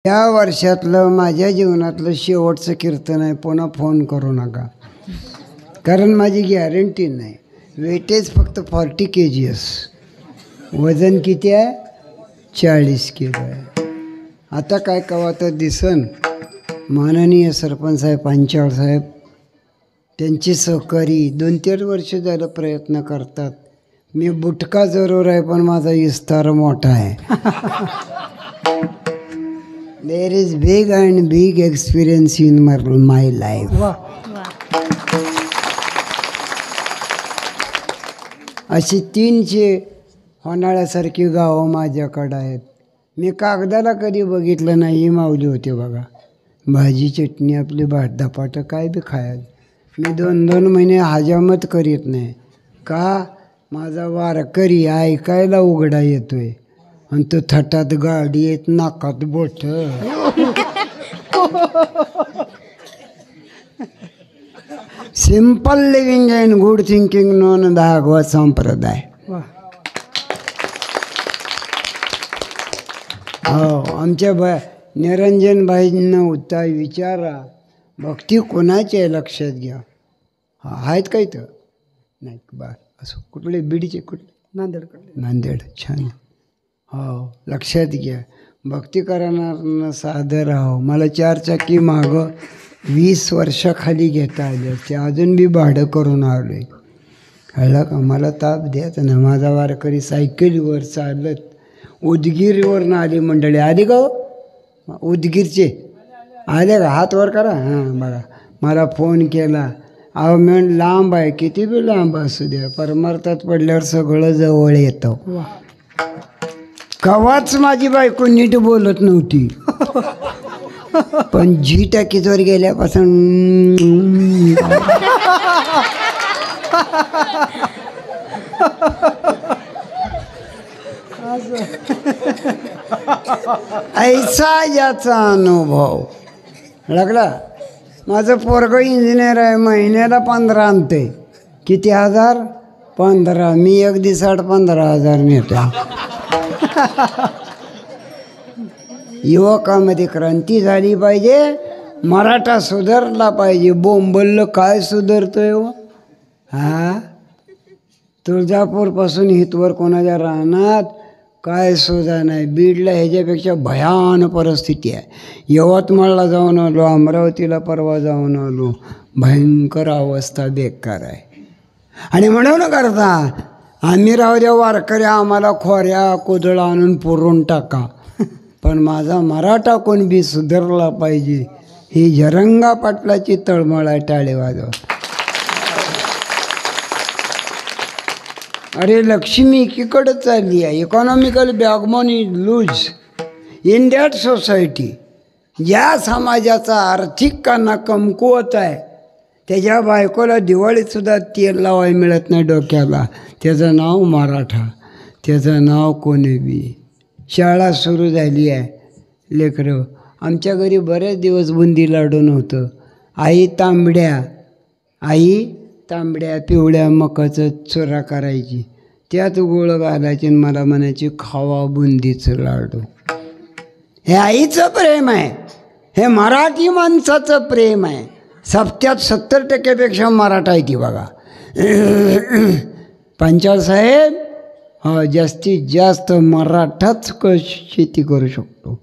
या वर्षातलं माझ्या जीवनातलं शेवटचं कीर्तन आहे. पुन्हा फोन करू नका, कारण माझी गॅरंटी नाही. वेटेज फक्त 40 kgs, वजन किती आहे? 40 किलो आहे. आता काय कवा तर दिसन. माननीय सरपंच साहेब, पांचाळ साहेब, त्यांची सहकारी 2-3 वर्ष झालं प्रयत्न करतात. मी बुटका जरूर आहे, पण माझा विस्तार मोठा आहे. There is big and big experience in my life. अशी 300 होणाळ्यासारखी गावं माझ्याकडं आहेत. मी कागदाला कधी बघितलं नाही. ही माऊली होते बघा. भाजी चटणी आपली धपाटं काय बी खायला. मी 2-2 महिने हजामत करीत नाही. का? माझा वारकरी ऐकायला उघडा येतोय, आणि तो थटात गाडी येत, नाकात बोट. Simple living and good thinking नोन भागवत संप्रदाय. हो, आमच्या निरंजन भाईंना होता विचारा, भक्ती कोणाची आहे लक्षात घ्या. आहेत काही तर नाही बार असं. कुठले बीडचे? कुठले? नांदेड. छान. हो, लक्षात घ्या. भक्ती करणाऱ्यांना सादर राहो. मला 4 चाकी मागं 20 वर्षाखाली घेता आले. ते अजून बी भाडं करून आलो आहे. कळलं का? मला ताप द्यायचा ना. माझा वारकरी सायकलीवर चालत उदगीरवरून आली मंडळी. आली का हो? उदगीरचे आले का? हात वर करा. हां बघा, मला फोन केला. अहो मी लांब आहे, किती बी लांब असू द्या, परमार्थात पडल्यावर सगळं जवळ येतं. कवाच माझी बायको नीट बोलत नव्हती, पण जी टाकीजवर गेल्यापासून ऐसा याचा अनुभव लागला. माझं पोरगं इंजिनियर आहे, महिन्याला 15 आणते. किती हजार? 15. मी एक दिवसात 15,000 नेतो. युवकामध्ये क्रांती झाली पाहिजे. मराठा सुधारला पाहिजे. बोंबललं काय सुधारतोय हो? हा, तुळजापूरपासून हितवर कोणाच्या रानात काय सुद्धा नाही. बीडला ह्याच्यापेक्षा भयान परिस्थिती आहे. यवतमाळला जाऊन आलो, अमरावतीला परवा जाऊन आलो. भयंकर अवस्था बेकार आहे. आणि म्हणून करता आम्ही राहू द्या वारकरी, आम्हाला खोऱ्या कोदळा आणून पुरून टाका, पण माझा मराठा कोण बी सुधारला पाहिजे. ही जरंगा पाटलाची तळमळ आहे. टाळे वाजव. अरे लक्ष्मी एकीकडे चालली आहे. Economical backbone is loose in that society. ज्या समाजाचा आर्थिक काना कमकुवत आहे, त्याच्या बायकोला दिवाळीतसुद्धा तेल लावायला मिळत नाही डोक्याला. त्याचं नाव मराठा, त्याचं नाव कोणी बी. शाळा सुरू झाली आहे. लेकरं, आमच्या घरी बरेच दिवस बुंदी लाडू नव्हतं. आई तांबड्या पिवळ्या मकाचं चुरा करायची, त्यात गोळ घालायची आणि मला म्हणायची खावा बुंदीचं लाडू. हे आईचं प्रेम आहे. हे मराठी माणसाचं प्रेम आहे. 70% मराठा आहे ती बघा. पांचाळ साहेब, हा जास्तीत जास्त मराठाच शेती करू शकतो.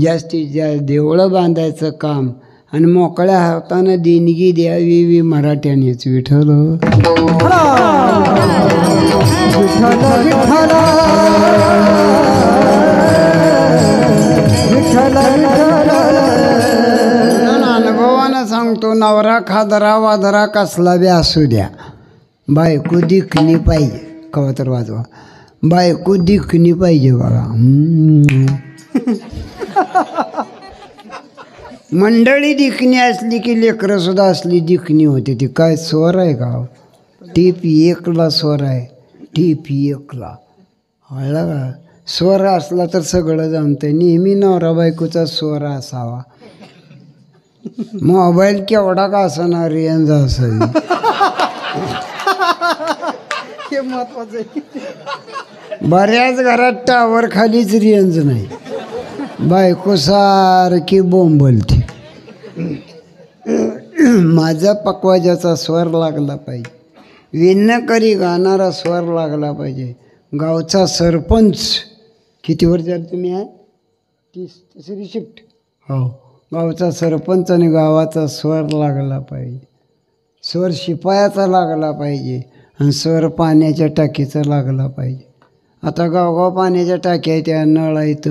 जास्तीत जास्त देवळं बांधायचं काम आणि मोकळ्या हातानं देणगी द्यावी मराठ्यानेच. विठ्ठल अनुभवानं सांगतो. नवरा खादरा वादरा कसला बी असू द्या, बायको दिखणी पाहिजे. कवा तर वाजवा. बायको दिखणी पाहिजे बघा. मंडळी दिखणी असली की लेकरं सुद्धा असली दिखणी होते. ती काय स्वर आहे का? टीप 1ला स्वर आहे. टीप 1ला कळलं का? स्वर असला तर सगळं जमतं. नेहमी नवरा बायकोचा स्वर असावा. मोबाईल केवढा का असाना, रेंज असावी. हे महत्वाचं आहे. बऱ्याच घरात टावर खालीच रेंज नाही. बायको सारखी बोंबलते. माझा पकवाजाचा स्वर लागला पाहिजे, विणकरी गाणारा स्वर लागला पाहिजे. गावचा सरपंच किती वर्ष झालं तुम्ही आहे? तिसरी शिफ्ट. हो, गावचा सरपंच आणि गावाचा स्वर लागला पाहिजे. स्वर शिपायाचा लागला पाहिजे आणि स्वर पाण्याच्या टाकीचा लागला पाहिजे. आता गावगाव पाण्याच्या टाक्या आहेत, त्या नळ आहेत,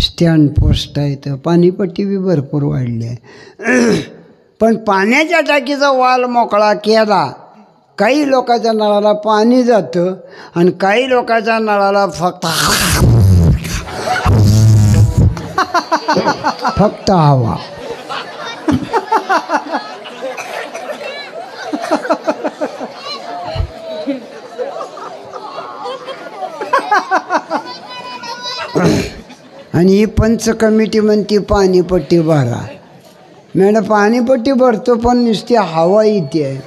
स्टँड पोस्ट आहेत, पाणीपट्टी बी भरपूर वाढली आहे. पण पाण्याच्या टाकीचा वाल मोकळा केला, काही लोकांच्या नळाला पाणी जातं आणि काही लोकांच्या नळाला फक्त हवा. आणि ही पंच कमिटी म्हणते पाणीपट्टी भरा. मॅडम पाणीपट्टी भरतो पण नुसती हवा येते आहे.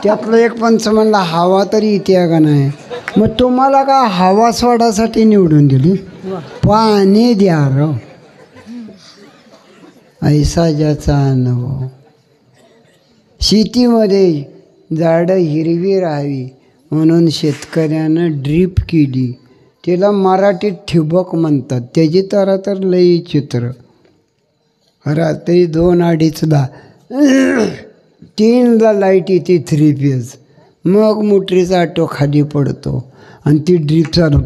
त्यातलं एक पंच म्हणला हवा तरी येते का नाही. मग तुम्हाला का हवा सोडासाठी निवडून दिली? पाणी द्या रो. ऐसा ज्याचा अनुभव. शेतीमध्ये झाडं हिरवी राहावी म्हणून शेतकऱ्यानं ड्रीप केली. तिला मराठीत ठिबक म्हणतात. त्याची तर लई चित्र. रात्री 2-2:30 3ला लाईट येते 3 फेज. मग मोटरीचा ऑटो खाली पडतो आणि ती ड्रीप चालू.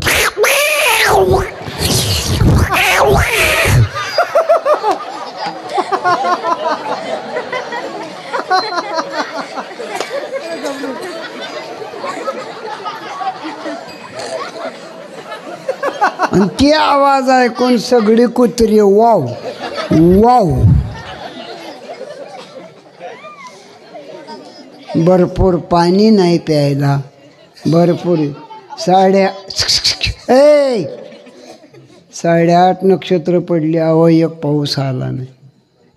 आणि ते आवाज ऐकून सगळी कुत्री वाव वाव. भरपूर पाणी नाही प्यायला, भरपूर 8:30 नक्षत्र पडली. अहो एक पाऊस आला नाही,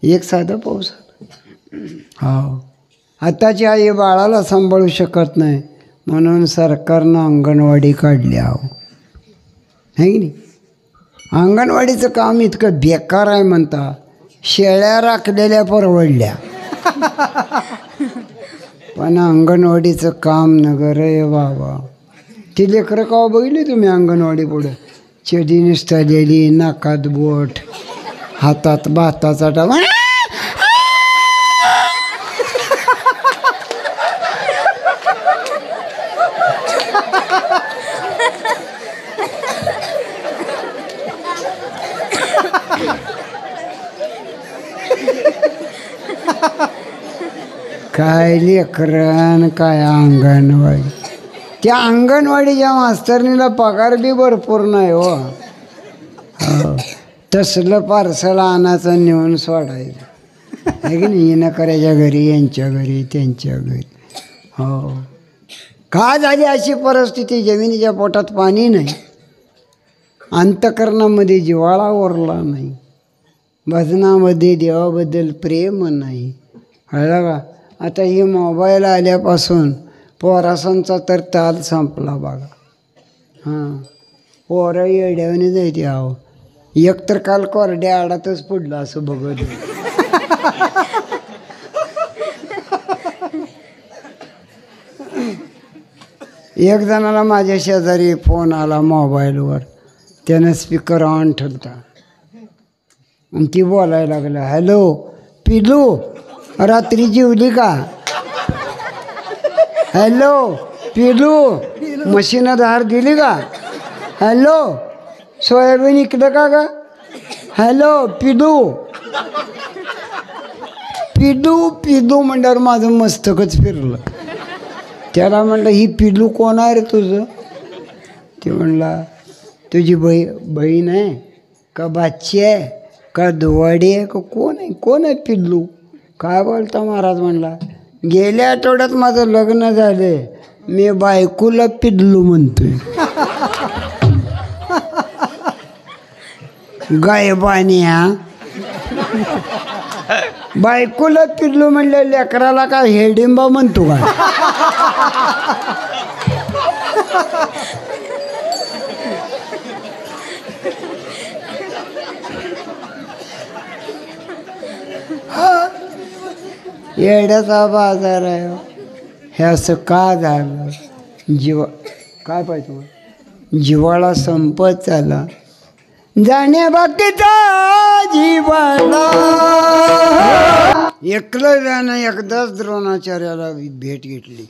एक साधा पाऊस आला. हो, आताची आई बाळाला सांभाळू शकत नाही म्हणून सरकारनं अंगणवाडी काढली. अहो है की नाही. अंगणवाडीचं काम इतकं बेकार आहे म्हणता, शेळ्या राखलेल्या परवडल्या. पण अंगणवाडीचं काम नगर आहे बाबा. ती लेकरं का बघितली तुम्ही अंगणवाडी पुढं? चडी निसटलेली, नाकात बोट, हातात भाताचा डबा. काय लेकरं काय अंगणवाडी. त्या अंगणवाडीच्या मास्तरनीला पगार बी भरपूर नाही हो. तसलं पार्सल आणायचं नेऊन सोडायचं आहे की नाही. येणं करायच्या घरी, यांच्या घरी, त्यांच्या घरी. हो, का झाली अशी परिस्थिती? जमिनीच्या पोटात पाणी नाही, अंतकरणामध्ये जिव्हाळा उरला नाही, भजनामध्ये देवाबद्दल प्रेम नाही. कळलं का? आता ही मोबाईल आल्यापासून पोरासांचा तर ताल संपला बघा. हां, पोरं येड्यावाने जायते. आहो, एक तर काल कोरड्या आडातच पडलं असं बघत. एक जणाला माझ्या शेजारी फोन आला मोबाईलवर. त्यानं स्पीकर ऑन ठेवता आणि ती बोलायला लागलं, हॅलो पिलू, रात्री जेवली का? हॅलो पिलू, मशीनं धार दिली का? हॅलो सोयाबीन इकडं का ग? हॅलो पिलू. पिलू पिलू म्हणल्यावर माझं मस्तकच फिरलं. त्याला म्हणलं, ही पिलू कोण आहे रे तुझं? ते म्हणला, तुझी बहीण आहे का, बाची आहे का, दुवाडी आहे का, कोण आहे, कोण आहे पिल्लू? काय बोलता महाराज? म्हणला, गेल्या आठवड्यात माझं लग्न झालं, मी बायकोला पिल्लू म्हणतोय. गायबानिया. बायकोला पिल्लू म्हणलं, लेकराला का हेडिंबा म्हणतो का? येड्याचा बाजार आहे हो. हे असं का झालं? काय पाहिजे तुम्हाला? जिव्हाळा संपत चालला, जाण्या बाकीचा जिव्हाळा. एकलं जाणं. एकदाच द्रोणाचार्याला भेट घेतली.